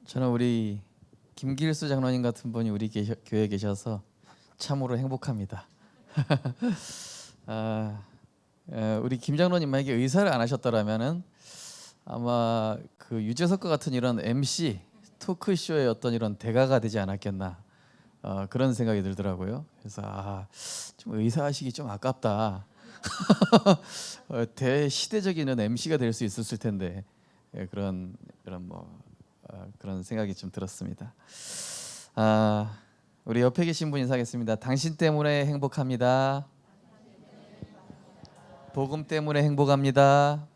저는 우리 김길수 장로님 같은 분이 우리 교회에 계셔서 참으로 행복합니다. 우리 김 장로님 만약에 의사를 안 하셨더라면은 아마 그 유재석과 같은 이런 MC 토크쇼의 어떤 이런 대가가 되지 않았겠나 그런 생각이 들더라고요. 그래서 좀 의사 하시기 좀 아깝다. 대시대적인 MC가 될 수 있었을 텐데 그런 그런 생각이 좀 들었습니다. 우리 옆에 계신 분 인사하겠습니다. 당신 때문에 행복합니다. 복음 때문에 행복합니다.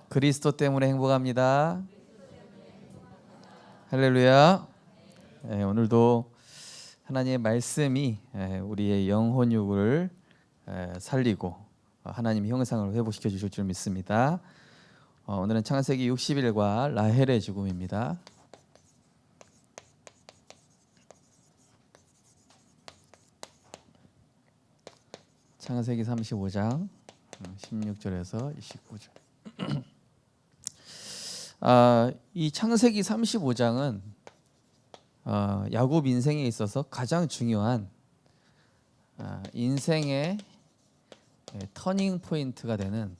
그리스도 때문에 행복합니다. 할렐루야. 오늘도 하나님의 말씀이 우리의 영혼육을 살리고 하나님의 형상을 회복시켜 주실 줄 믿습니다. 오늘은 창세기 60일과 라헬의 죽음입니다. 창세기 35장 16절에서 29절. 이 창세기 35장은 야곱 인생에 있어서 가장 중요한 인생의 터닝 포인트가 되는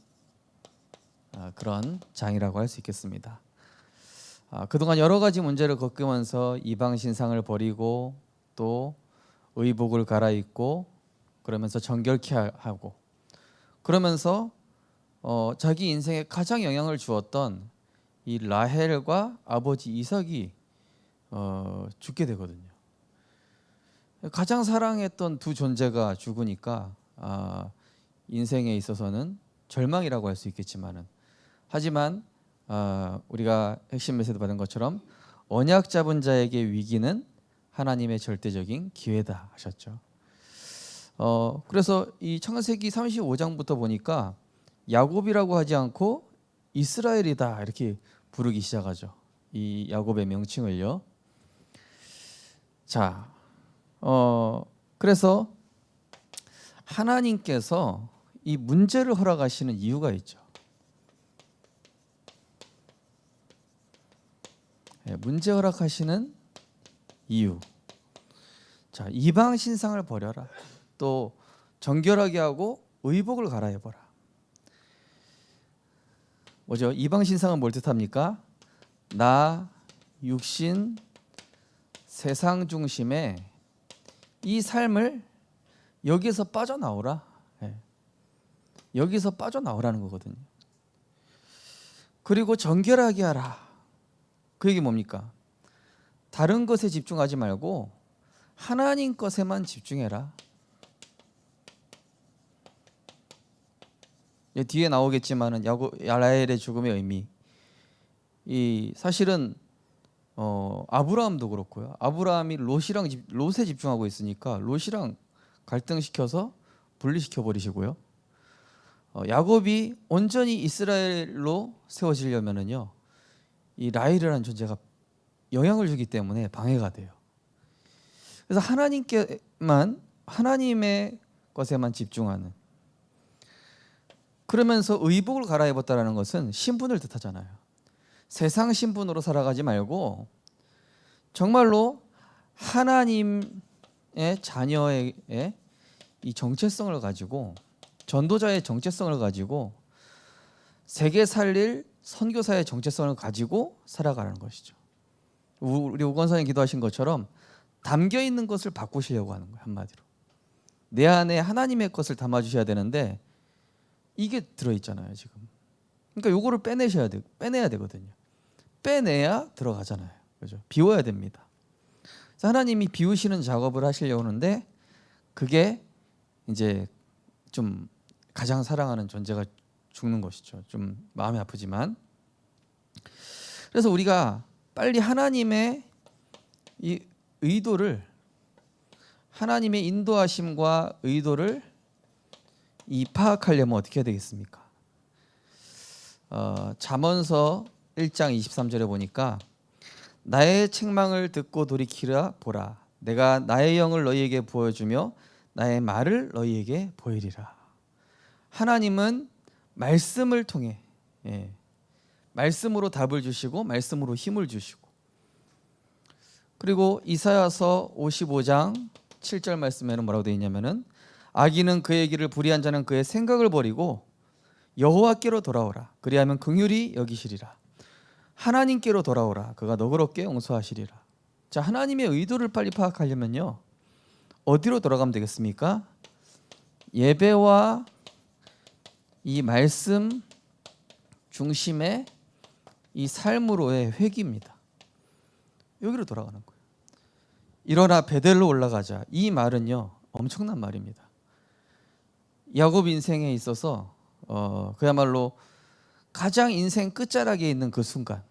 그런 장이라고 할 수 있겠습니다. 그동안 여러 가지 문제를 겪으면서 이방 신상을 버리고 또 의복을 갈아입고 그러면서 정결케 하고 그러면서 자기 인생에 가장 영향을 주었던 이 라헬과 아버지 이삭이 죽게 되거든요. 가장 사랑했던 두 존재가 죽으니까 인생에 있어서는 절망이라고 할 수 있겠지만은 하지만 우리가 핵심 메시지 받은 것처럼 언약 잡은 자에게 위기는 하나님의 절대적인 기회다 하셨죠. 그래서 이 창세기 35장부터 보니까 야곱이라고 하지 않고 이스라엘이다 이렇게 부르기 시작하죠. 이 야곱의 명칭을요. 자, 그래서 하나님께서 이 문제를 허락하시는 이유가 있죠. 문제 허락하시는 이유. 자, 이방 신상을 버려라. 또 정결하게 하고 의복을 갈아입어라. 뭐죠? 이방 신상은 뭘 뜻합니까? 나, 육신, 세상 중심의 이 삶을 여기서 빠져나오라. 여기서 빠져나오라는 거거든요. 그리고 정결하게 하라. 그 얘기 뭡니까? 다른 것에 집중하지 말고 하나님 것에만 집중해라. 뒤에 나오겠지만은 라헬의 죽음의 의미. 이 사실은 아브라함도 그렇고요. 아브라함이 롯에 집중하고 있으니까 롯이랑 갈등시켜서 분리시켜 버리시고요. 야곱이 온전히 이스라엘로 세워지려면은요. 이 라헬이라는 존재가 영향을 주기 때문에 방해가 돼요. 그래서 하나님의 것에만 집중하는. 그러면서 의복을 갈아입었다라는 것은 신분을 뜻하잖아요. 세상 신분으로 살아가지 말고 정말로 하나님의 자녀의 이 정체성을 가지고 전도자의 정체성을 가지고 세계 살릴 선교사의 정체성을 가지고 살아가는 것이죠. 우리 우건선이 기도하신 것처럼 담겨 있는 것을 바꾸시려고 하는 거예요. 한마디로 내 안에 하나님의 것을 담아주셔야 되는데 이게 들어있잖아요 지금. 그러니까 요거를 빼내야 되거든요. 빼내야 들어가잖아요. 그죠? 비워야 됩니다. 그래서 하나님이 비우시는 작업을 하시려고 하는데 그게 이제 좀 가장 사랑하는 존재가 죽는 것이죠. 좀 마음이 아프지만. 그래서 우리가 빨리 하나님의 이 의도를, 하나님의 인도하심과 의도를 파악하려면 어떻게 해야 되겠습니까? 잠언서 1장 23절에 보니까 나의 책망을 듣고 돌이키라 보라. 내가 나의 영을 너희에게 보여주며 나의 말을 너희에게 보이리라. 하나님은 말씀을 통해 말씀으로 답을 주시고 말씀으로 힘을 주시고, 그리고 이사야서 55장 7절 말씀에는 뭐라고 되어 있냐면은 악인은 그의 길을 불의한 자는 그의 생각을 버리고 여호와께로 돌아오라. 그리하면 긍휼히 여기시리라. 하나님께로 돌아오라. 그가 너그럽게 용서하시리라. 자, 하나님의 의도를 빨리 파악하려면요, 어디로 돌아가면 되겠습니까? 예배와 이 말씀 중심의 이 삶으로의 회귀입니다. 여기로 돌아가는 거예요. 일어나 베델로 올라가자. 이 말은요, 엄청난 말입니다. 야곱 인생에 있어서 그야말로 가장 인생 끝자락에 있는 그 순간,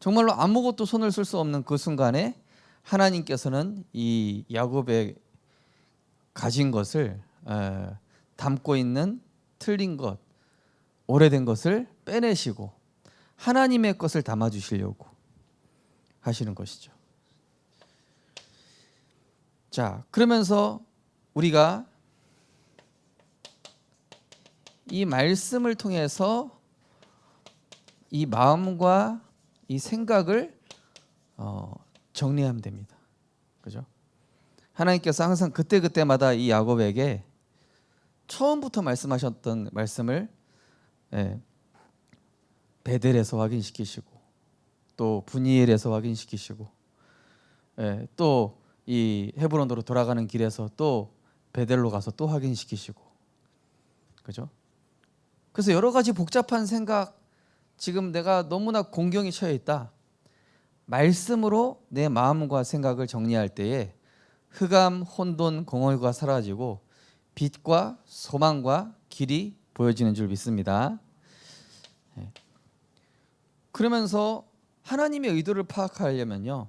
정말로 아무것도 손을 쓸 수 없는 그 순간에 하나님께서는 이 야곱의 가진 것을, 담고 있는 틀린 것, 오래된 것을 빼내시고 하나님의 것을 담아주시려고 하시는 것이죠. 자, 그러면서 우리가 이 말씀을 통해서 이 마음과 이 생각을 정리하면 됩니다. 그죠? 하나님께서 항상 그때그때마다 이 야곱에게 처음부터 말씀하셨던 말씀을 베델에서 확인시키시고, 또 분이엘에서 확인시키시고, 또 이 헤브론으로 돌아가는 길에서 또 베델로 가서 또 확인시키시고, 그죠? 그래서 여러 가지 복잡한 생각, 지금 내가 너무나 공경이 처해 있다. 말씀으로 내 마음과 생각을 정리할 때에 흑암, 혼돈, 공허가 사라지고 빛과 소망과 길이 보여지는 줄 믿습니다. 그러면서 하나님의 의도를 파악하려면요,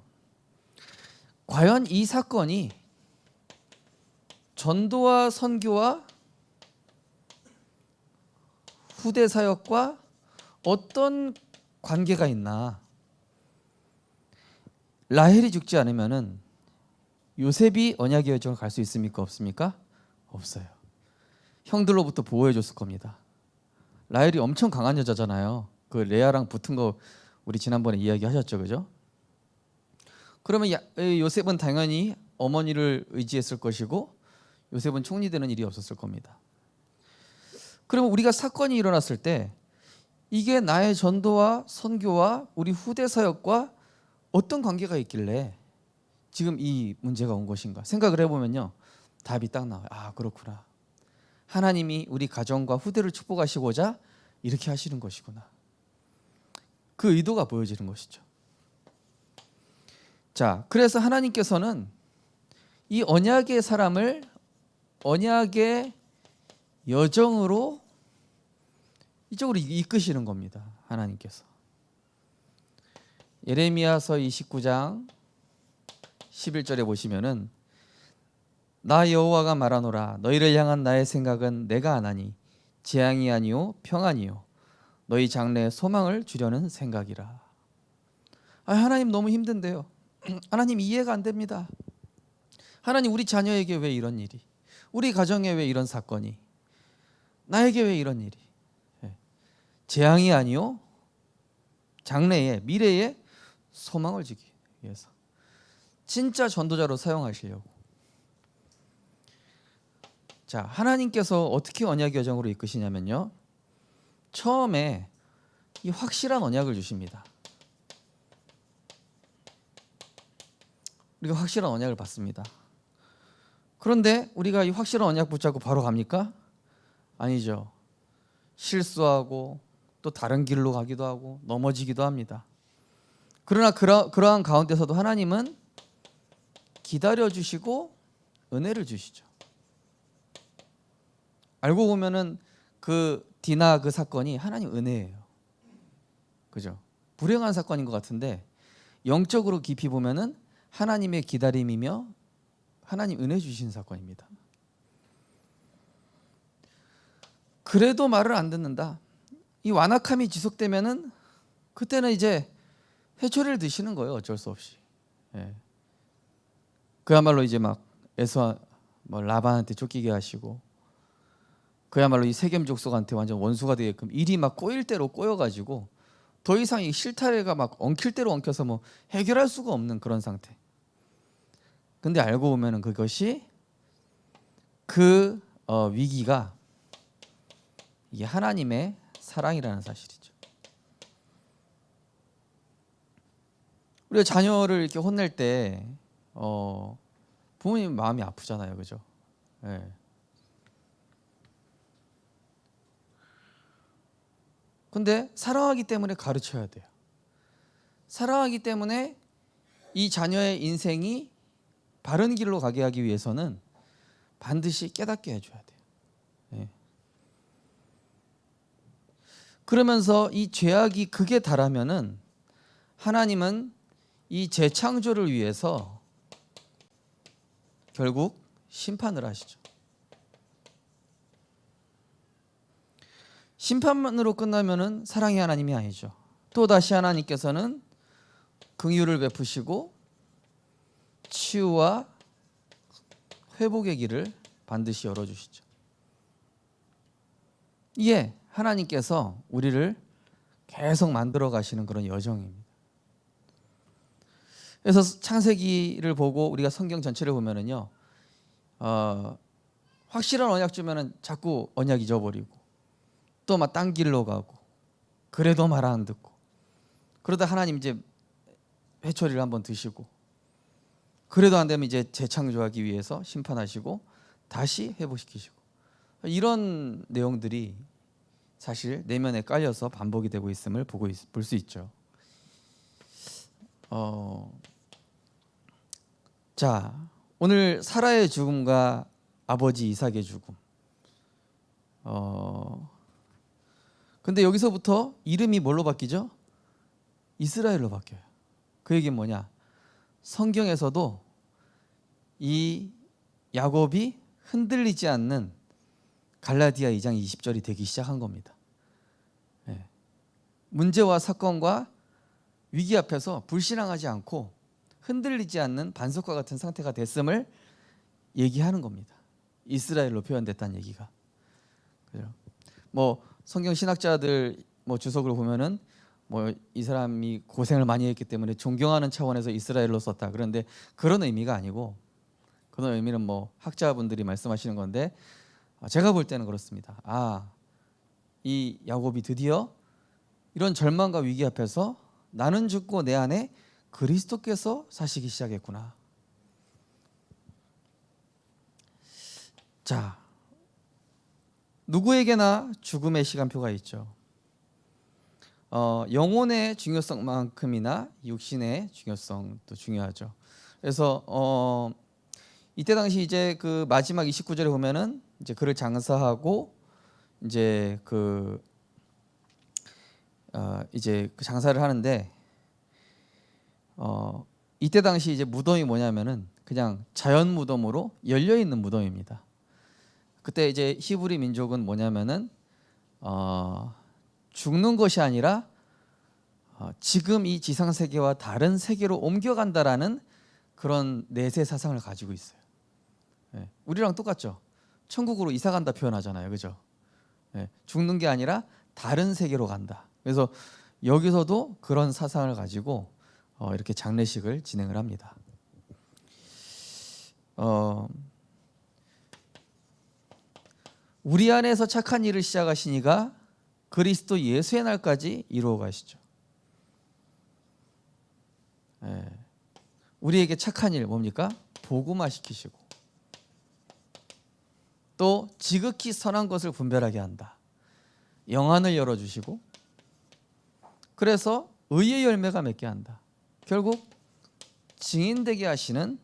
과연 이 사건이 전도와 선교와 후대 사역과 어떤 관계가 있나? 라헬이 죽지 않으면은 요셉이 언약의 여정을 갈 수 있습니까? 없습니까? 없어요. 형들로부터 보호해 줬을 겁니다. 라헬이 엄청 강한 여자잖아요. 그 레아랑 붙은 거 우리 지난번에 이야기하셨죠, 그죠? 그러면 요셉은 당연히 어머니를 의지했을 것이고 요셉은 총리되는 일이 없었을 겁니다. 그러면 우리가 사건이 일어났을 때 이게 나의 전도와 선교와 우리 후대 사역과 어떤 관계가 있길래 지금 이 문제가 온 것인가 생각을 해보면요, 답이 딱 나와요. 아, 그렇구나. 하나님이 우리 가정과 후대를 축복하시고자 이렇게 하시는 것이구나. 그 의도가 보여지는 것이죠. 자, 그래서 하나님께서는 이 언약의 사람을 언약의 여정으로 이쪽으로 이끄시는 겁니다. 하나님께서. 예레미야서 29장 11절에 보시면은 나 여호와가 말하노라 너희를 향한 나의 생각은 내가 아나니 재앙이 아니요 평안이요 너희 장래에 소망을 주려는 생각이라. 하나님 너무 힘든데요. 하나님 이해가 안 됩니다. 하나님 우리 자녀에게 왜 이런 일이, 우리 가정에 왜 이런 사건이, 나에게 왜 이런 일이. 재앙이 아니요 장래에 미래에 소망을 주기 위해서 진짜 전도자로 사용하시려고. 자, 하나님께서 어떻게 언약 여정으로 이끄시냐면요, 처음에 이 확실한 언약을 주십니다. 우리가 확실한 언약을 받습니다. 그런데 우리가 이 확실한 언약 붙잡고 바로 갑니까? 아니죠. 실수하고 또 다른 길로 가기도 하고 넘어지기도 합니다. 그러나 그러한 가운데서도 하나님은 기다려주시고 은혜를 주시죠. 알고 보면은 그 디나 그 사건이 하나님 은혜예요. 그죠? 불행한 사건인 것 같은데 영적으로 깊이 보면은 하나님의 기다림이며 하나님 은혜 주신 사건입니다. 그래도 말을 안 듣는다. 이 완악함이 지속되면은 그때는 이제 회초리를 드시는 거예요. 어쩔 수 없이. 그야말로 이제 막 에서 라반한테 쫓기게 하시고, 그야말로 이 세겜 족속한테 완전 원수가 되게끔 일이 막 꼬일 대로 꼬여가지고 더 이상 이 실타래가 막 엉킬 대로 엉켜서 뭐 해결할 수가 없는 그런 상태. 근데 알고 보면은 그것이 그 위기가 이게 하나님의 사랑이라는 사실이죠. 우리가 자녀를 이렇게 혼낼 때 부모님 마음이 아프잖아요, 그죠? 네. 근데 사랑하기 때문에 가르쳐야 돼요. 사랑하기 때문에 이 자녀의 인생이 바른 길로 가게 하기 위해서는 반드시 깨닫게 해줘야 돼요. 네. 그러면서 이 죄악이 극에 달하면은 하나님은 이 재창조를 위해서 결국 심판을 하시죠. 심판만으로 끝나면은 사랑의 하나님이 아니죠. 또 다시 하나님께서는 긍휼을 베푸시고 치유와 회복의 길을 반드시 열어주시죠. 이게 하나님께서 우리를 계속 만들어 가시는 그런 여정입니다. 그래서 창세기를 보고 우리가 성경 전체를 보면은요, 확실한 언약 주면은 자꾸 언약 잊어버리고 또 막 딴 길로 가고 그래도 말 안 듣고 그러다 하나님 이제 회초리를 한번 드시고 그래도 안 되면 이제 재창조하기 위해서 심판하시고 다시 회복시키시고 이런 내용들이 사실 내면에 깔려서 반복이 되고 있음을 볼 수 있죠. 자, 오늘 사라의 죽음과 아버지 이삭의 죽음. 근데 여기서부터 이름이 뭘로 바뀌죠? 이스라엘로 바뀌어요. 그 얘기는 뭐냐? 성경에서도 이 야곱이 흔들리지 않는 갈라디아 2장 20절이 되기 시작한 겁니다. 네. 문제와 사건과 위기 앞에서 불신앙하지 않고 흔들리지 않는 반석과 같은 상태가 됐음을 얘기하는 겁니다. 이스라엘로 표현됐다는 얘기가. 그죠? 뭐 성경 신학자들 뭐 주석을 보면은 뭐 이 사람이 고생을 많이 했기 때문에 존경하는 차원에서 이스라엘로 썼다. 그런데 그런 의미가 아니고 그런 의미는 뭐 학자분들이 말씀하시는 건데 제가 볼 때는 그렇습니다. 이 야곱이 드디어 이런 절망과 위기 앞에서 나는 죽고 내 안에 그리스도께서 사시기 시작했구나. 자, 누구에게나 죽음의 시간표가 있죠. 영혼의 중요성만큼이나 육신의 중요성도 중요하죠. 그래서 이때 당시 이제 그 마지막 29절에 보면은 이제 그를 장사하고 이제 그 장사를 하는데 이때 당시 이제 무덤이 뭐냐면은 그냥 자연 무덤으로 열려 있는 무덤입니다. 그때 이제 히브리 민족은 뭐냐면은 죽는 것이 아니라 지금 이 지상 세계와 다른 세계로 옮겨간다라는 그런 내세 사상을 가지고 있어요. 네, 우리랑 똑같죠. 천국으로 이사 간다 표현하잖아요, 그죠? 네, 죽는 게 아니라 다른 세계로 간다. 그래서 여기서도 그런 사상을 가지고 이렇게 장례식을 진행을 합니다. 우리 안에서 착한 일을 시작하시니가 그리스도 예수의 날까지 이루어 가시죠. 우리에게 착한 일 뭡니까? 복음화 시키시고 또 지극히 선한 것을 분별하게 한다. 영안을 열어주시고 그래서 의의 열매가 맺게 한다. 결국 증인되게 하시는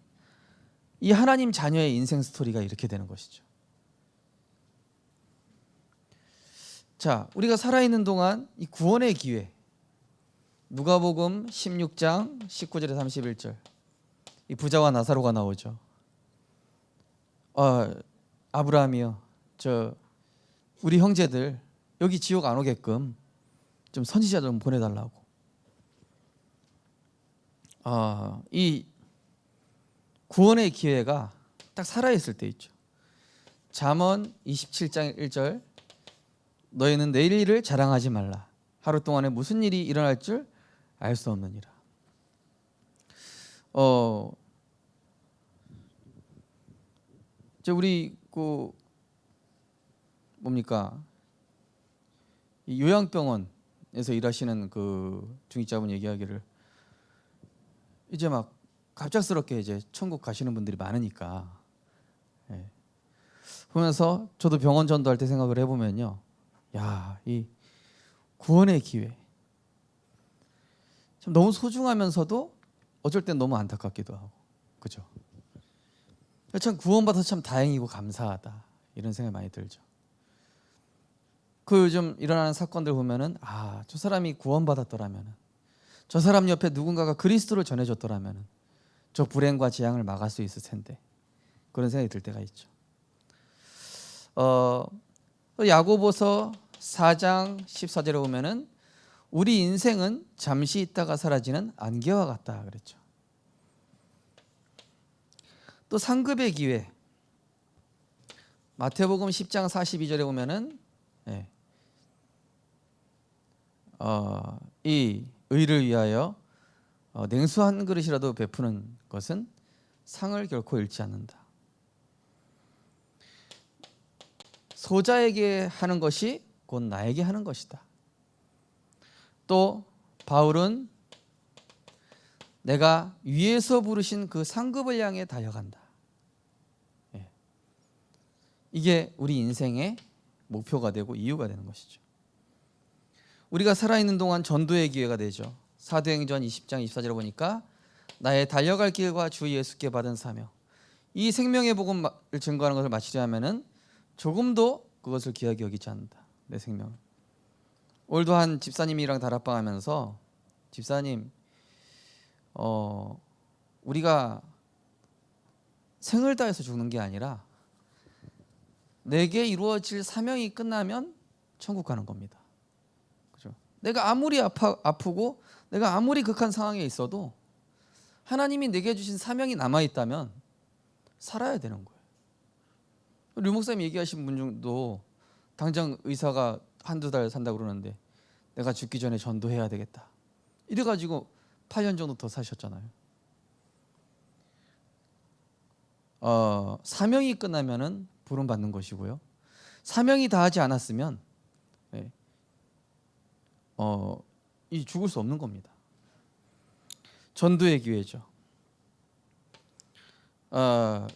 이 하나님 자녀의 인생 스토리가 이렇게 되는 것이죠. 자, 우리가 살아있는 동안 이 구원의 기회, 누가복음 16장 19절에 31절 이 부자와 나사로가 나오죠. 아브라함이요, 우리 형제들 여기 지옥 안 오게끔 좀 선지자 좀 보내달라고. 이 구원의 기회가 딱 살아있을 때 있죠. 잠언 27장 1절 너희는 내일 일을 자랑하지 말라. 하루 동안에 무슨 일이 일어날 줄 알 수 없느니라. 이제 우리 그 뭡니까? 이 요양병원에서 일하시는 그 중위자분 얘기하기를 이제 막 갑작스럽게 이제 천국 가시는 분들이 많으니까, 예. 보면서 저도 병원 전도할 때 생각을 해보면요, 야, 이 구원의 기회 참 너무 소중하면서도 어쩔 땐 너무 안타깝기도 하고, 그죠? 참 구원받아서 참 다행이고 감사하다 이런 생각이 많이 들죠. 그 요즘 일어나는 사건들 보면은 저 사람이 구원받았더라면은, 저 사람 옆에 누군가가 그리스도를 전해줬더라면은 저 불행과 재앙을 막을 수 있을 텐데, 그런 생각이 들 때가 있죠. 또 야고보서 4장 14절에 보면은 우리 인생은 잠시 있다가 사라지는 안개와 같다 그랬죠. 또 상급의 기회, 마태복음 10장 42절에 보면은 이 의를 위하여 냉수 한 그릇이라도 베푸는 것은 상을 결코 잃지 않는다. 소자에게 하는 것이 곧 나에게 하는 것이다. 또 바울은 내가 위에서 부르신 그 상급을 향해 달려간다. 이게 우리 인생의 목표가 되고 이유가 되는 것이죠. 우리가 살아있는 동안 전도의 기회가 되죠. 사도행전 20장 24절에 보니까 나의 달려갈 길과 주 예수께 받은 사명, 이 생명의 복음을 증거하는 것을 마치려면은 조금도 그것을 귀하게 여기지 않는다. 내 생명을. 오늘도 한 집사님이랑 다락방 하면서, 집사님 우리가 생을 다해서 죽는 게 아니라 내게 이루어질 사명이 끝나면 천국 가는 겁니다. 그죠? 내가 아무리 아프고 내가 아무리 극한 상황에 있어도 하나님이 내게 주신 사명이 남아있다면 살아야 되는 거예요. 류 목사님 얘기하신 분 중도 당장 의사가 한두 달 산다고 그러는데 내가 죽기 전에 전도해야 되겠다 이래가지고 8년 정도 더 사셨잖아요. 사명이 끝나면은 부름받는 것이고요, 사명이 다하지 않았으면 이 죽을 수 없는 겁니다. 전도의 기회죠.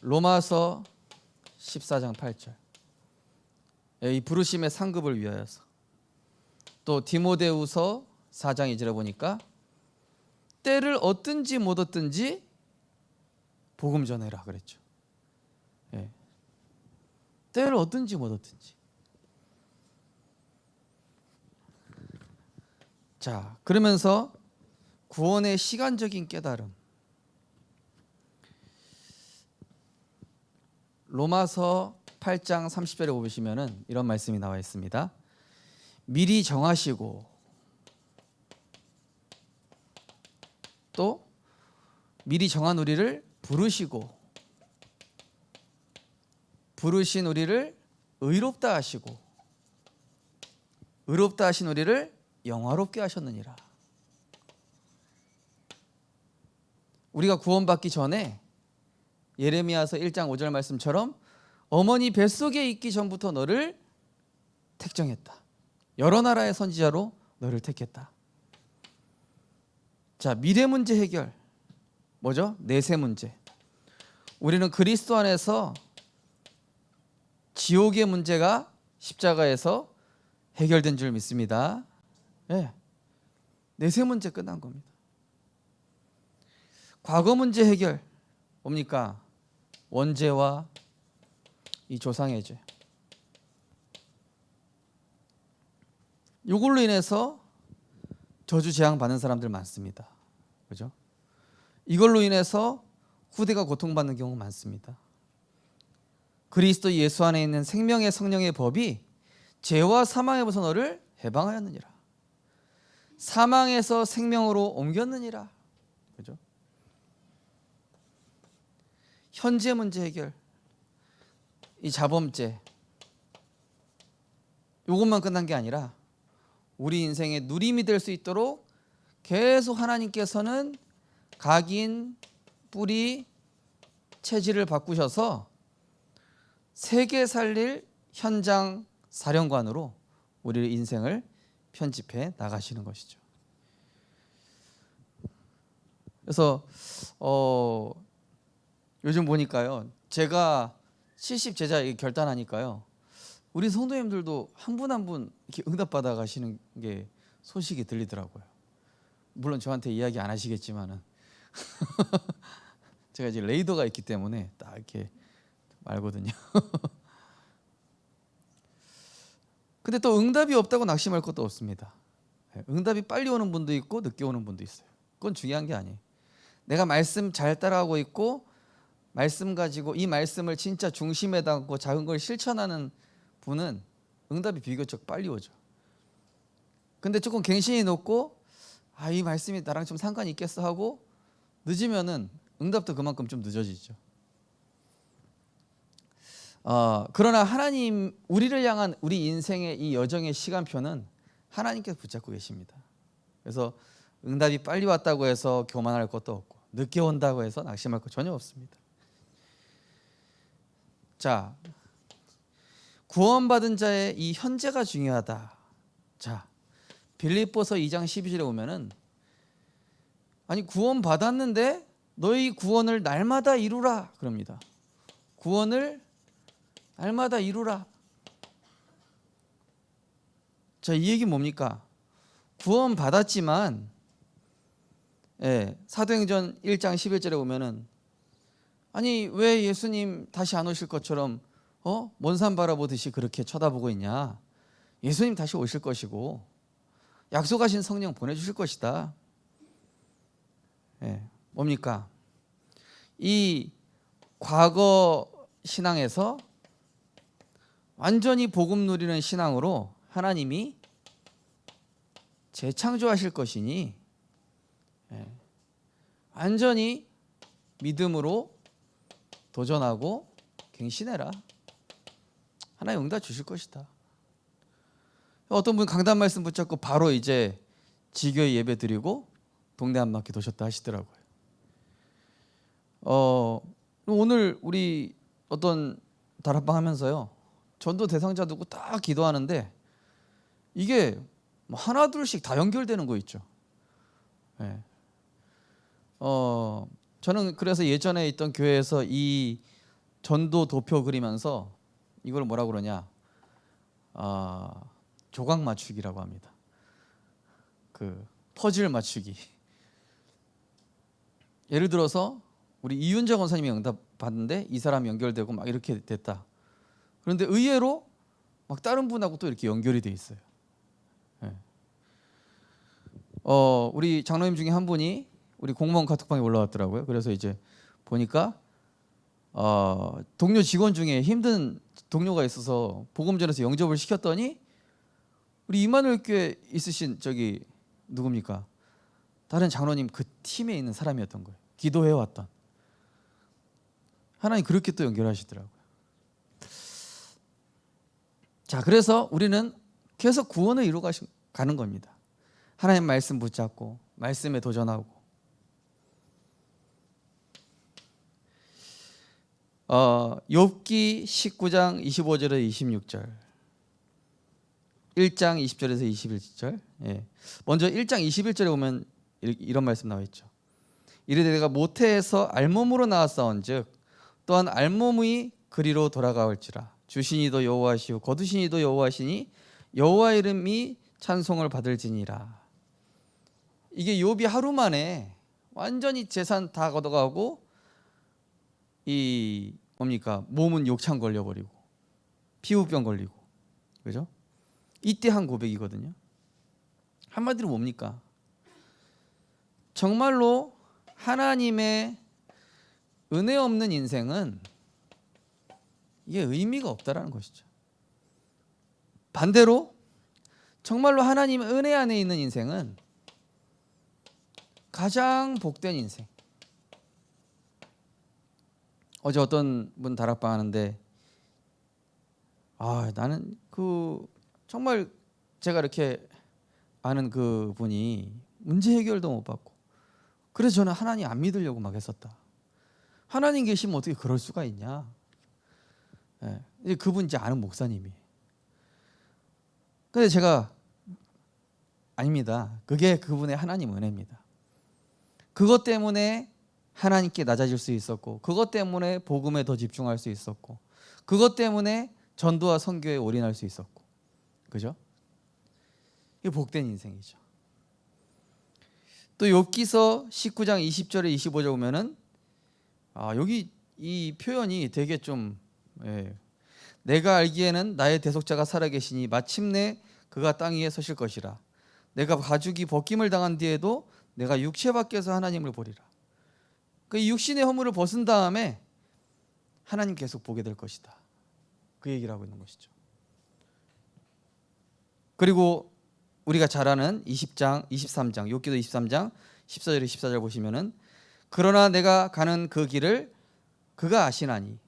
로마서 14장 8절, 이 부르심의 상급을 위하여서. 또 디모데후서 4장 2절에 보니까 때를 얻든지 못 얻든지 복음 전해라 그랬죠. 때를 얻든지 못 얻든지. 자, 그러면서 구원의 시간적인 깨달음, 로마서 8장 30절에 보시면은 이런 말씀이 나와 있습니다. 미리 정하시고 또 미리 정한 우리를 부르시고 부르신 우리를 의롭다 하시고 의롭다 하신 우리를 영화롭게 하셨느니라. 우리가 구원받기 전에 예레미야서 1장 5절 말씀처럼 어머니 뱃속에 있기 전부터 너를 택정했다. 여러 나라의 선지자로 너를 택했다. 자, 미래 문제 해결. 뭐죠? 내세 문제. 우리는 그리스도 안에서 지옥의 문제가 십자가에서 해결된 줄 믿습니다. 내세 문제 끝난 겁니다. 과거 문제 해결 뭡니까? 원죄와 이 조상의 죄. 이걸로 인해서 저주 재앙 받는 사람들 많습니다. 그죠? 이걸로 인해서 후대가 고통받는 경우 많습니다. 그리스도 예수 안에 있는 생명의 성령의 법이 죄와 사망에서 너를 해방하였느니라. 사망에서 생명으로 옮겼느니라. 그죠? 현재 문제 해결. 이 자범죄. 이것만 끝난 게 아니라 우리 인생의 누림이 될 수 있도록 계속 하나님께서는 각인, 뿌리, 체질을 바꾸셔서 세계 살릴 현장 사령관으로 우리의 인생을 편집해 나가시는 것이죠. 그래서 요즘 보니까요, 제가 70 제자 결단하니까요, 우리 성도님들도 한 분 한 분 이렇게 응답받아 가시는 게 소식이 들리더라고요. 물론 저한테 이야기 안 하시겠지만은 제가 이제 레이더가 있기 때문에 딱 이렇게 알거든요. 근데 또 응답이 없다고 낙심할 것도 없습니다. 응답이 빨리 오는 분도 있고 늦게 오는 분도 있어요. 그건 중요한 게 아니에요. 내가 말씀 잘 따라가고 있고 말씀 가지고 이 말씀을 진짜 중심에 담고 작은 걸 실천하는 분은 응답이 비교적 빨리 오죠. 근데 조금 갱신이 높고 이 말씀이 나랑 좀 상관이 있겠어 하고 늦으면은 응답도 그만큼 좀 늦어지죠. 그러나 하나님, 우리를 향한 우리 인생의 이 여정의 시간표는 하나님께서 붙잡고 계십니다. 그래서 응답이 빨리 왔다고 해서 교만할 것도 없고 늦게 온다고 해서 낙심할 것 전혀 없습니다. 자, 구원받은 자의 이 현재가 중요하다. 자, 빌립보서 2장 12절에 보면은 아니 구원받았는데 너희 구원을 날마다 이루라 그럽니다. 구원을 날마다 이루라. 자, 이 얘기 뭡니까? 구원 받았지만 사도행전 1장 11절에 보면은 아니 왜 예수님 다시 안 오실 것처럼 먼 산 바라보듯이 그렇게 쳐다보고 있냐? 예수님 다시 오실 것이고 약속하신 성령 보내주실 것이다. 뭡니까? 이 과거 신앙에서 완전히 복음 누리는 신앙으로 하나님이 재창조하실 것이니 완전히 믿음으로 도전하고 갱신해라. 하나님 응답 주실 것이다. 어떤 분 강단 말씀 붙잡고 바로 이제 지교회 예배 드리고 동네 한 바퀴 도셨다 하시더라고요. 오늘 우리 어떤 다락방 하면서요, 전도 대상자 두고 딱 기도하는데 이게 하나 둘씩 다 연결되는 거 있죠. 저는 그래서 예전에 있던 교회에서 이 전도 도표 그리면서 이걸 뭐라고 그러냐, 조각 맞추기라고 합니다. 그 퍼즐 맞추기. 예를 들어서 우리 이윤정 원사님이 응답 받는데 이 사람이 연결되고 막 이렇게 됐다. 그런데 의외로 막 다른 분하고 또 이렇게 연결이 돼 있어요. 우리 장로님 중에 한 분이 우리 공무원 카톡방에 올라왔더라고요. 그래서 이제 보니까 동료 직원 중에 힘든 동료가 있어서 복음전에서 영접을 시켰더니 우리 이만울 교회 있으신 저기 누굽니까? 다른 장로님 그 팀에 있는 사람이었던 거예요. 기도해 왔던. 하나님 그렇게 또 연결하시더라고요. 자, 그래서 우리는 계속 구원을 이루어 가는 겁니다. 하나님 말씀 붙잡고 말씀에 도전하고. 욥기 19장 25절에서 26절, 1장 20절에서 21절. 먼저 1장 21절에 보면 이런 말씀 나와 있죠. 이르되 내가 모태에서 알몸으로 나왔사온즉 또한 알몸의 그리로 돌아가올지라. 주신 이도 여호와시오 거두신 이도 여호와시니 여호와 이름이 찬송을 받을지니라. 이게 욥이 하루 만에 완전히 재산 다 걷어가고 이 뭡니까? 몸은 욕창 걸려버리고 피부병 걸리고, 그죠? 이때 한 고백이거든요. 한마디로 뭡니까? 정말로 하나님의 은혜 없는 인생은 이게 의미가 없다라는 것이죠. 반대로 정말로 하나님의 은혜 안에 있는 인생은 가장 복된 인생. 어제 어떤 분 다락방 하는데 나는 정말 제가 이렇게 아는 그 분이 문제 해결도 못 받고, 그래서 저는 하나님 안 믿으려고 막 했었다. 하나님 계시면 어떻게 그럴 수가 있냐. 예, 그분 이제 아는 목사님이. 근데 제가 아닙니다. 그게 그분의 하나님 은혜입니다. 그것 때문에 하나님께 낮아질 수 있었고, 그것 때문에 복음에 더 집중할 수 있었고, 그것 때문에 전도와 선교에 올인할 수 있었고, 그죠? 이게 복된 인생이죠. 또 욥기서 19장 20절에 25절 보면은 여기 이 표현이 되게 좀 내가 알기에는 나의 대속자가 살아계시니 마침내 그가 땅 위에 서실 것이라. 내가 가죽이 벗김을 당한 뒤에도 내가 육체 밖에서 하나님을 보리라. 그 육신의 허물을 벗은 다음에 하나님 계속 보게 될 것이다. 그 얘기를 하고 있는 것이죠. 그리고 우리가 잘 아는 20장, 23장, 욥기도 23장 14절에 14절 보시면은 그러나 내가 가는 그 길을 그가 아시나니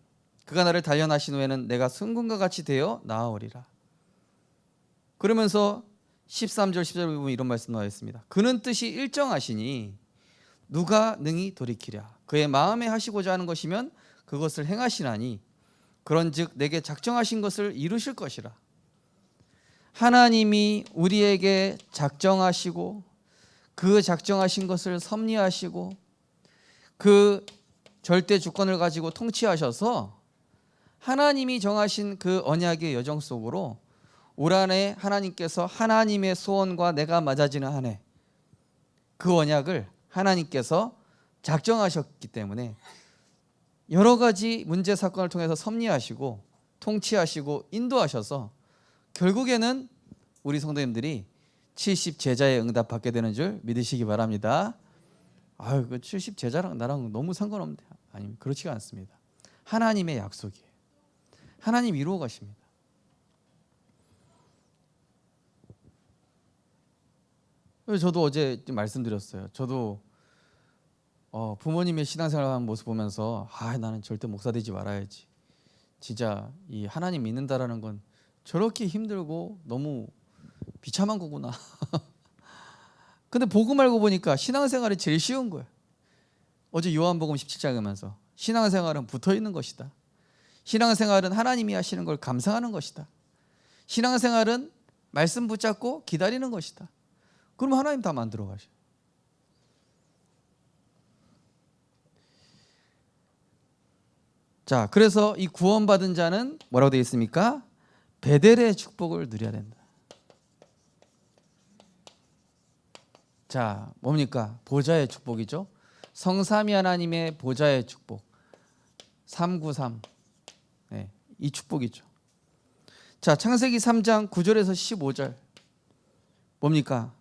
그가 나를 단련하신 후에는 내가 승군과 같이 되어 나아오리라. 그러면서 13절 10절 보면 이런 말씀 나와 있습니다. 그는 뜻이 일정하시니 누가 능히 돌이키랴. 그의 마음에 하시고자 하는 것이면 그것을 행하시나니 그런즉 내게 작정하신 것을 이루실 것이라. 하나님이 우리에게 작정하시고 그 작정하신 것을 섭리하시고 그 절대 주권을 가지고 통치하셔서 하나님이 정하신 그 언약의 여정 속으로 올 한해 하나님께서 하나님의 소원과 내가 맞아지는 한 해 그 언약을 하나님께서 작정하셨기 때문에 여러 가지 문제 사건을 통해서 섭리하시고 통치하시고 인도하셔서 결국에는 우리 성도님들이 70 제자에 응답받게 되는 줄 믿으시기 바랍니다. 그 70 제자랑 나랑 너무 상관없는데 아니, 그렇지가 않습니다. 하나님의 약속이에요. 하나님 이루어 가십니다. 저도 어제 말씀드렸어요. 저도 부모님의 신앙생활하는 모습 보면서 나는 절대 목사 되지 말아야지. 진짜 이 하나님 믿는다라는 건 저렇게 힘들고 너무 비참한 거구나. 근데 복음 알고 보니까 신앙생활이 제일 쉬운 거예요. 어제 요한복음 17장 하면서 신앙생활은 붙어있는 것이다. 신앙생활은 하나님이 하시는 걸 감상하는 것이다. 신앙생활은 말씀 붙잡고 기다리는 것이다. 그럼 하나님 다 만들어 가셔요. 자, 그래서 이 구원받은 자는 뭐라고 되어 있습니까? 베델의 축복을 누려야 된다. 자, 뭡니까? 보좌의 축복이죠. 성삼위 하나님의 보좌의 축복. 393. 이 축복이죠. 자, 창세기 3장 9절에서 15절. 뭡니까?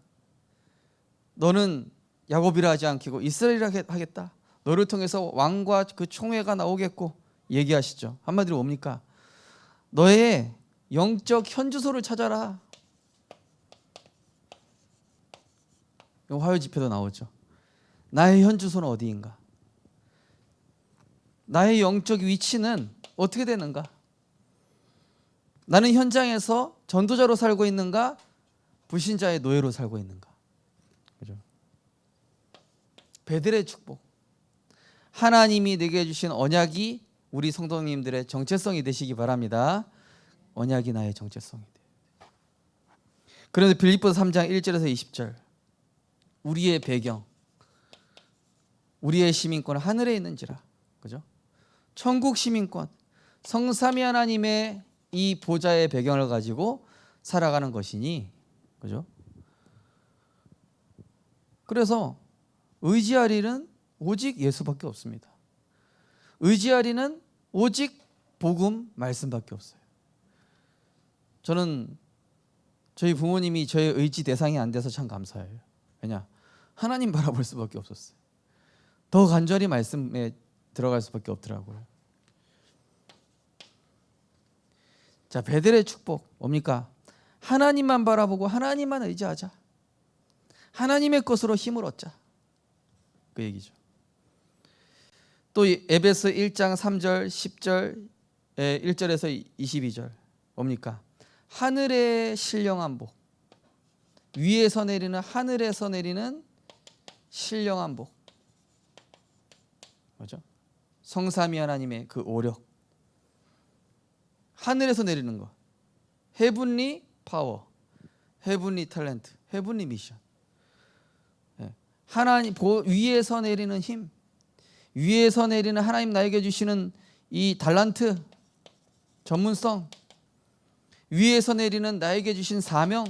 너는 야곱이라 하지 않기고 이스라엘이라 하겠다. 너를 통해서 왕과 그 총회가 나오겠고 얘기하시죠. 한마디로 뭡니까? 너의 영적 현주소를 찾아라. 화요 집회도 나오죠. 나의 현주소는 어디인가? 나의 영적 위치는 어떻게 되는가? 나는 현장에서 전도자로 살고 있는가? 불신자의 노예로 살고 있는가? 그죠? 베델의 축복. 하나님이 내게 주신 언약이 우리 성도님들의 정체성이 되시기 바랍니다. 언약이 나의 정체성이 돼요. 그런데 빌립보서 3장 1절에서 20절. 우리의 배경, 우리의 시민권은 하늘에 있는지라. 그죠? 천국 시민권, 성삼위 하나님의 이 보좌의 배경을 가지고 살아가는 것이니, 그죠? 그래서 의지할 일은 오직 예수밖에 없습니다. 의지할 일은 오직 복음 말씀밖에 없어요. 저는 저희 부모님이 저의 의지 대상이 안 돼서 참 감사해요. 왜냐? 하나님 바라볼 수밖에 없었어요. 더 간절히 말씀에 들어갈 수밖에 없더라고요. 자, 베델의 축복 뭡니까? 하나님만 바라보고 하나님만 의지하자. 하나님의 것으로 힘을 얻자. 그 얘기죠. 또 에베소 1장 3절 10절 1절에서 22절 뭡니까? 하늘의 신령한 복. 위에서 내리는, 하늘에서 내리는 신령한 복. 뭐죠? 성삼위 하나님의 그 오력. 하늘에서 내리는 거. 헤븐리 파워, 헤븐리 탤런트, 헤븐리 미션. 하나님 위에서 내리는 힘, 위에서 내리는 하나님 나에게 주시는 이 달란트, 전문성, 위에서 내리는 나에게 주신 사명,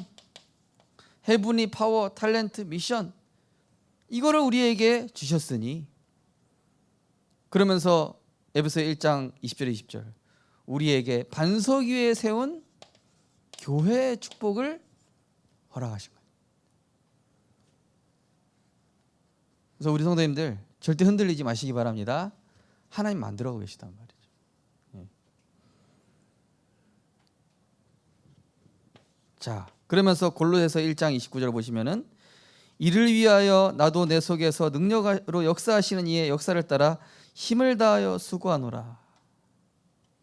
헤븐리 파워, 탤런트, 미션, 이거를 우리에게 주셨으니, 그러면서 에베소 1장 20절 20절 우리에게 반석 위에 세운 교회의 축복을 허락하신 거예요. 그래서 우리 성도님들 절대 흔들리지 마시기 바랍니다. 하나님 만들어가고 계시단 말이죠. 자, 그러면서 골로새서 1장 29절 보시면은 이를 위하여 나도 내 속에서 능력으로 역사하시는 이의 역사를 따라 힘을 다하여 수고하노라.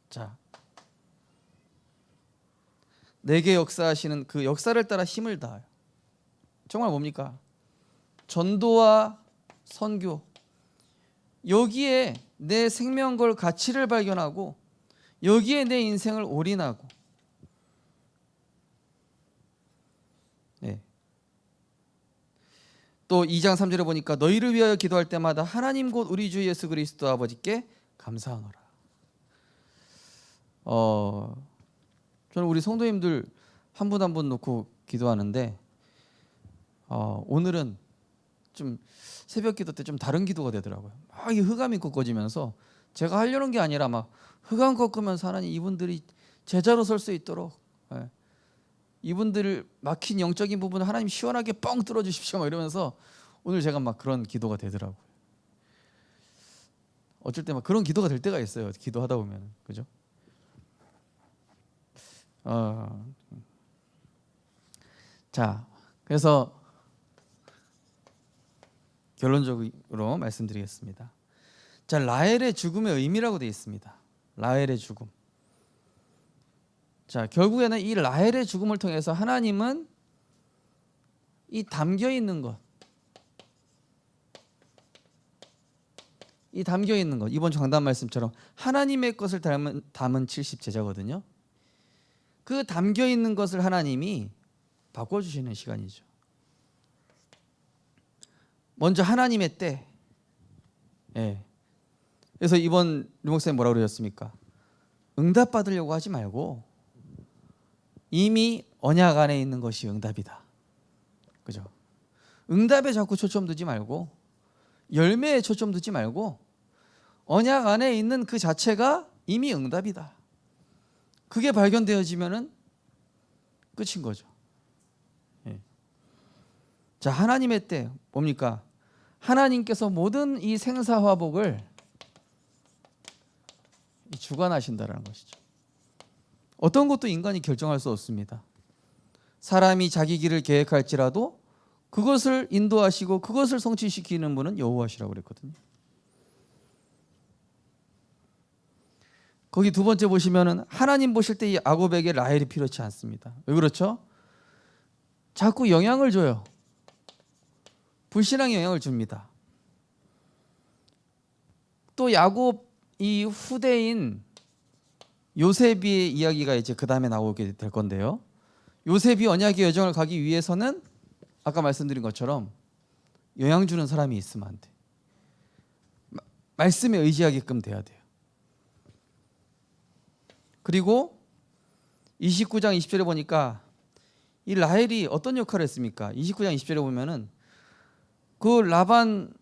자, 내게 역사하시는 그 역사를 따라 힘을 다하여. 정말 뭡니까? 전도와 선교, 여기에 내 생명걸 가치를 발견하고 여기에 내 인생을 올인하고, 또 2장 3절에 보니까 너희를 위하여 기도할 때마다 하나님 곧 우리 주 예수 그리스도 아버지께 감사하노라. 저는 우리 성도님들 한 분 한 분 놓고 기도하는데 오늘은 좀 새벽 기도 때 좀 다른 기도가 되더라고요. 막 이 흑암이 꺾어지면서 제가 하려는 게 아니라 막 흑암 꺾으면서 하나님 이분들이 제자로 설 수 있도록, 이분들을 막힌 영적인 부분을 하나님 시원하게 뻥 뚫어 주십시오 막 이러면서 오늘 제가 막 그런 기도가 되더라고요. 어쩔 때 막 그런 기도가 될 때가 있어요. 기도하다 보면, 그죠? 자, 그래서 결론적으로 말씀드리겠습니다. 자, 라헬의 죽음의 의미라고 되어 있습니다. 라헬의 죽음. 자, 결국에는 이 라헬의 죽음을 통해서 하나님은 이 담겨 있는 것, 이번 장단 말씀처럼 하나님의 것을 담은 70제자거든요. 그 담겨 있는 것을 하나님이 바꿔주시는 시간이죠. 먼저 하나님의 때. 그래서 이번 류목사님 뭐라고 그러셨습니까? 응답 받으려고 하지 말고 이미 언약 안에 있는 것이 응답이다. 그죠? 응답에 자꾸 초점 두지 말고, 열매에 초점 두지 말고, 언약 안에 있는 그 자체가 이미 응답이다. 그게 발견되어지면은 끝인 거죠. 자, 하나님의 때 뭡니까? 하나님께서 모든 이 생사화복을 주관하신다라는 것이죠. 어떤 것도 인간이 결정할 수 없습니다. 사람이 자기 길을 계획할지라도 그것을 인도하시고 그것을 성취시키는 분은 여호와시라고 그랬거든요. 거기 두 번째 보시면은 하나님 보실 때 이 야곱에게 라헬이 필요치 않습니다. 왜 그렇죠? 자꾸 영향을 줘요. 불신앙에 영향을 줍니다. 또 야곱 이 후대인 요셉의 이야기가 이제 그 다음에 나오게 될 건데요. 요셉이 언약의 여정을 가기 위해서는 아까 말씀드린 것처럼 영향 주는 사람이 있으면 안 돼. 말씀에 의지하게끔 돼야 돼요. 그리고 29장 20절에 보니까 이 라헬이 어떤 역할을 했습니까? 29장 20절에 보면은 그 라반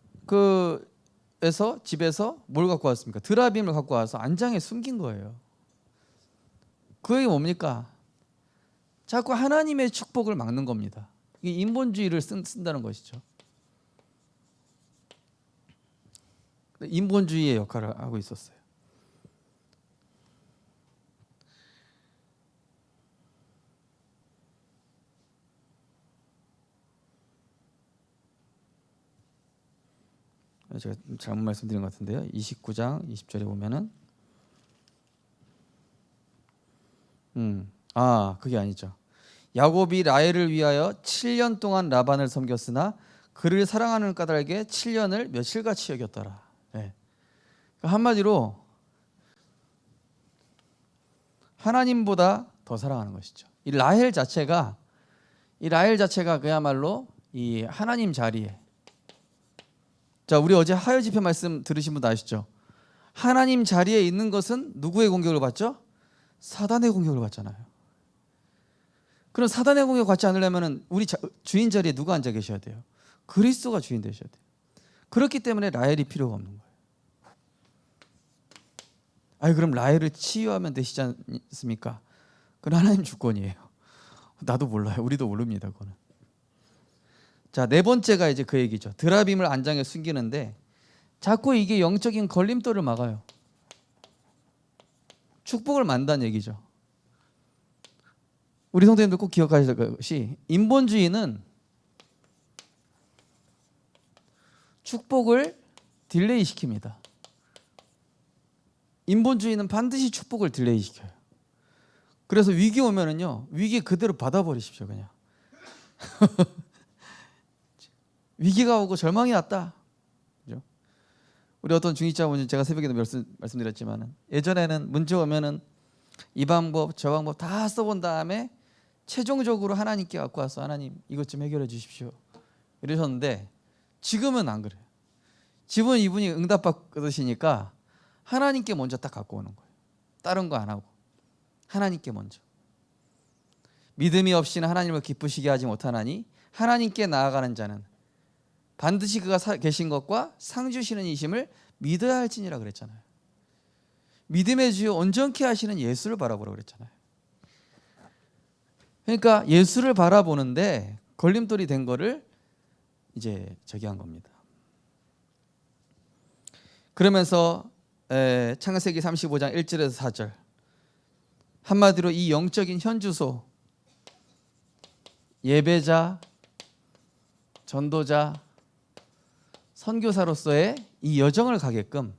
에서 집에서 뭘 갖고 왔습니까? 드라빔을 갖고 와서 안장에 숨긴 거예요. 그게 뭡니까? 자꾸 하나님의 축복을 막는 겁니다. 이게 인본주의를 쓴다는 것이죠. 인본주의의 역할을 하고 있었어요. 제가 잘못 말씀드린 것 같은데요. 29장 20절에 보면은 그게 아니죠. 야곱이 라헬을 위하여 7년 동안 라반을 섬겼으나 그를 사랑하는 까닭에 7년을 며칠같이 여겼더라. 네. 한마디로 하나님보다 더 사랑하는 것이죠. 이 라헬 자체가 그야말로 이 하나님 자리에, 자, 우리 어제 하여 집회 말씀 들으신 분 아시죠? 하나님 자리에 있는 것은 누구의 공격을 받죠? 사단의 공격을 받잖아요. 그럼 사단의 공격을 받지 않으려면 우리 주인 자리에 누가 앉아 계셔야 돼요? 그리스도가 주인 되셔야 돼요. 그렇기 때문에 라헬이 필요가 없는 거예요. 그럼 라헬을 치유하면 되시지 않습니까? 그건 하나님 주권이에요. 나도 몰라요. 우리도 모릅니다. 그거는. 자, 네 번째가 이제 그 얘기죠. 드라빔을 안장에 숨기는데 자꾸 이게 영적인 걸림돌을 막아요. 축복을 만다는 얘기죠. 우리 성도님들 꼭 기억하셔야 될 것이, 인본주의는 축복을 딜레이 시킵니다. 인본주의는 반드시 축복을 딜레이 시켜요. 그래서 위기 오면은요, 위기 그대로 받아버리십시오. 그냥 위기가 오고 절망이 왔다. 그죠? 우리 어떤 중직자분이, 제가 새벽에도 말씀드렸지만, 예전에는 문제 오면은 이 방법 저 방법 다 써본 다음에 최종적으로 하나님께 갖고 와서 하나님 이것 좀 해결해 주십시오 이러셨는데, 지금은 안 그래요. 지금은 이분이 응답받으시니까 하나님께 먼저 딱 갖고 오는 거예요. 다른 거 안 하고 하나님께 먼저. 믿음이 없이는 하나님을 기쁘시게 하지 못하나니 하나님께 나아가는 자는 반드시 그가 계신 것과 상 주시는 이심을 믿어야 할지니라 그랬잖아요. 믿음의 주요 온전케 하시는 예수를 바라보라고 그랬잖아요. 그러니까 예수를 바라보는데 걸림돌이 된 거를 이제 저기한 겁니다. 그러면서 창세기 35장 1절에서 4절, 한마디로 이 영적인 현주소, 예배자, 전도자, 선교사로서의 이 여정을 가게끔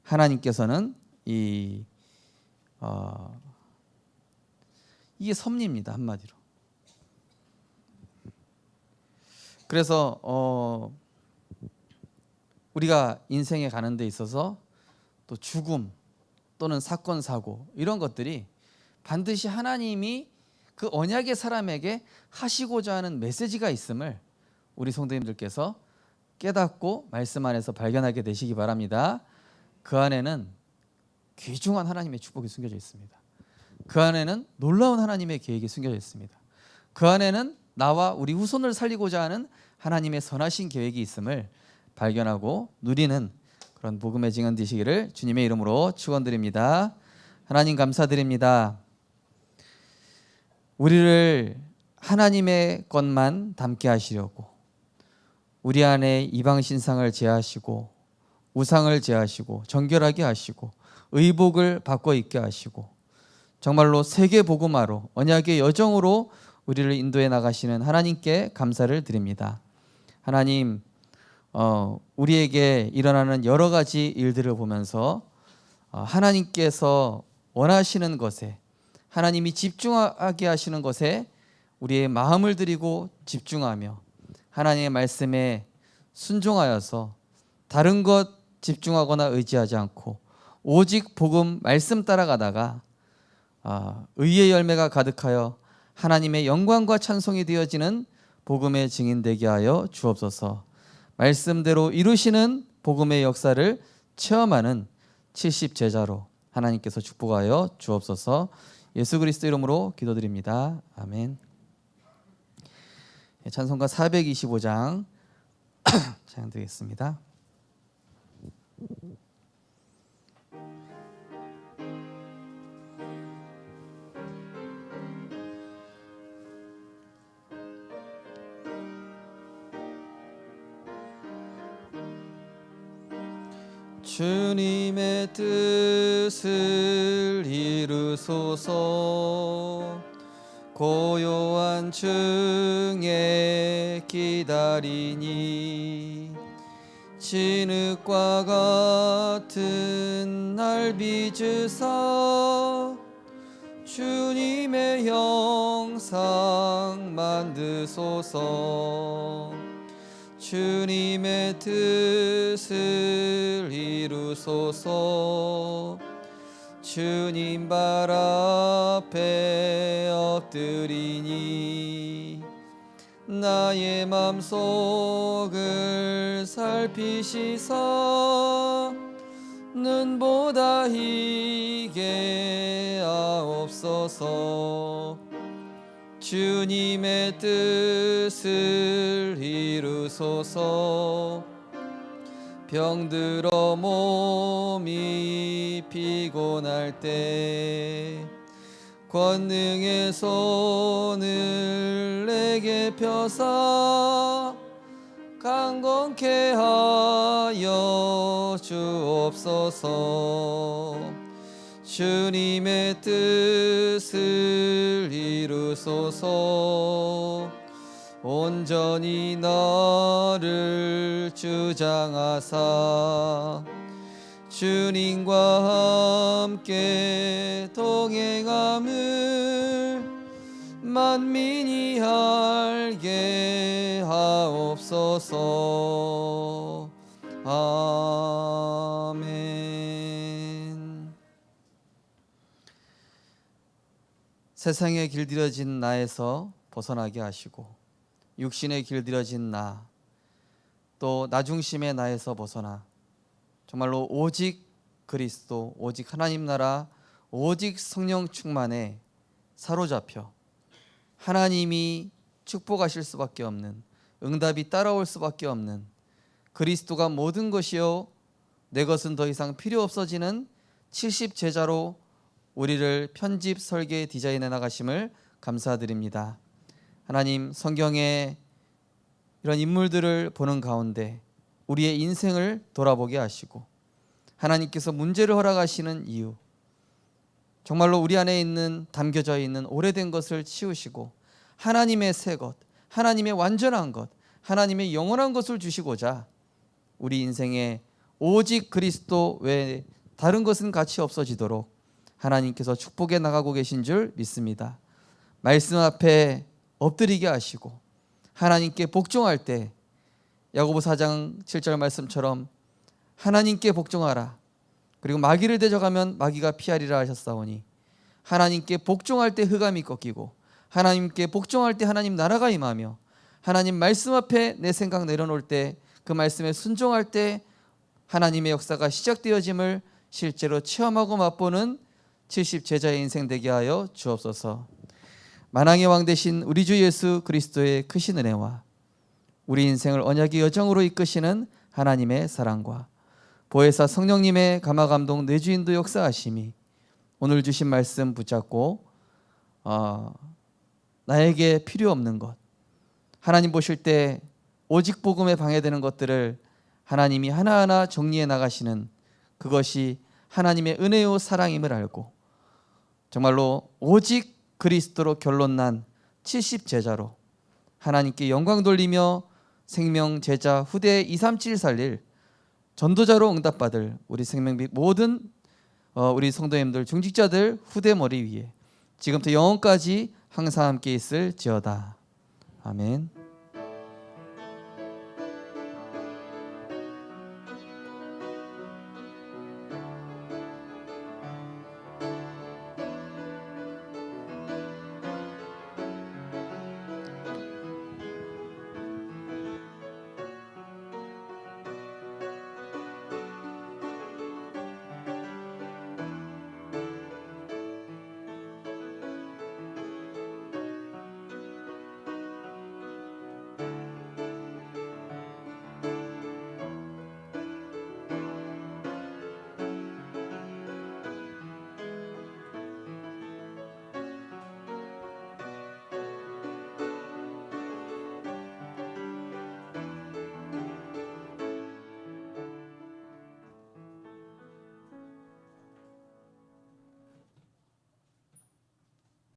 하나님께서는 이게 섭리입니다. 한마디로. 그래서 우리가 인생에 가는 데 있어서 또 죽음 또는 사건 사고 이런 것들이 반드시 하나님이 그 언약의 사람에게 하시고자 하는 메시지가 있음을 우리 성도님들께서 깨닫고 말씀 안에서 발견하게 되시기 바랍니다. 그 안에는 귀중한 하나님의 축복이 숨겨져 있습니다. 그 안에는 놀라운 하나님의 계획이 숨겨져 있습니다. 그 안에는 나와 우리 후손을 살리고자 하는 하나님의 선하신 계획이 있음을 발견하고 누리는 그런 복음의 증언 되시기를 주님의 이름으로 축원드립니다. 하나님 감사드립니다. 우리를 하나님의 것만 담게 하시려고 우리 안에 이방 신상을 제하시고 우상을 제하시고 정결하게 하시고 의복을 바꿔 입게 하시고 정말로 세계 복음화로 언약의 여정으로 우리를 인도해 나가시는 하나님께 감사를 드립니다. 하나님, 우리에게 일어나는 여러 가지 일들을 보면서 하나님께서 원하시는 것에, 하나님이 집중하게 하시는 것에 우리의 마음을 드리고 집중하며 하나님의 말씀에 순종하여서 다른 것 집중하거나 의지하지 않고 오직 복음 말씀 따라가다가 의의 열매가 가득하여 하나님의 영광과 찬송이 되어지는 복음의 증인 되게 하여 주옵소서. 말씀대로 이루시는 복음의 역사를 체험하는 70 제자로 하나님께서 축복하여 주옵소서. 예수 그리스도 이름으로 기도드립니다. 아멘. 찬송가 425장 찬양 드리겠습니다. 주님의 뜻을 이루소서. 고요한 중에 기다리니 진흙과 같은 날 빚으사 주님의 형상 만드소서. 주님의 뜻을 이루소서. 주님 발 앞에 엎드리니 나의 맘속을 살피시사 눈보다 희게 하옵소서. 주님의 뜻을 이루소서. 병들어 몸이 피곤할 때 권능의 손을 내게 펴사 강건케 하여 주옵소서. 주님의 뜻을 이루소서. 온전히 나를 주장하사 주님과 함께 동행함을 만민이 알게 하옵소서. 아멘. 세상에 길들여진 나에서 벗어나게 하시고 육신에 길들여진 나, 또 나중심의 나에서 벗어나 정말로 오직 그리스도, 오직 하나님 나라, 오직 성령 충만에 사로잡혀 하나님이 축복하실 수밖에 없는, 응답이 따라올 수밖에 없는 그리스도가 모든 것이요 내 것은 더 이상 필요 없어지는 70 제자로 우리를 편집, 설계, 디자인해 나가심을 감사드립니다. 하나님, 성경에 이런 인물들을 보는 가운데 우리의 인생을 돌아보게 하시고 하나님께서 문제를 허락하시는 이유, 정말로 우리 안에 있는 담겨져 있는 오래된 것을 치우시고 하나님의 새 것, 하나님의 완전한 것, 하나님의 영원한 것을 주시고자 우리 인생에 오직 그리스도 외에 다른 것은 가치 없어지도록 하나님께서 축복해 나가고 계신 줄 믿습니다. 말씀 앞에 엎드리게 하시고 하나님께 복종할 때 야고보 4장 7절 말씀처럼 하나님께 복종하라. 그리고 마귀를 대적하면 마귀가 피하리라 하셨사오니 하나님께 복종할 때 흑암이 꺾이고 하나님께 복종할 때 하나님 나라가 임하며 하나님 말씀 앞에 내 생각 내려놓을 때 그 말씀에 순종할 때 하나님의 역사가 시작되어짐을 실제로 체험하고 맛보는 70 제자의 인생 되게 하여 주옵소서. 만왕의 왕 되신 우리 주 예수 그리스도의 크신 은혜와 우리 인생을 언약의 여정으로 이끄시는 하나님의 사랑과 보혜사 성령님의 감화감동 내주인도 역사하심이 오늘 주신 말씀 붙잡고 나에게 필요 없는 것, 하나님 보실 때 오직 복음에 방해되는 것들을 하나님이 하나하나 정리해 나가시는 그것이 하나님의 은혜요 사랑임을 알고 정말로 오직 그리스도로 결론난 70 제자로 하나님께 영광 돌리며 생명 제자 후대 237 살릴 전도자로 응답받을 우리 생명빛 모든 우리 성도님들 중직자들 후대 머리 위에 지금부터 영원까지 항상 함께 있을지어다. 아멘.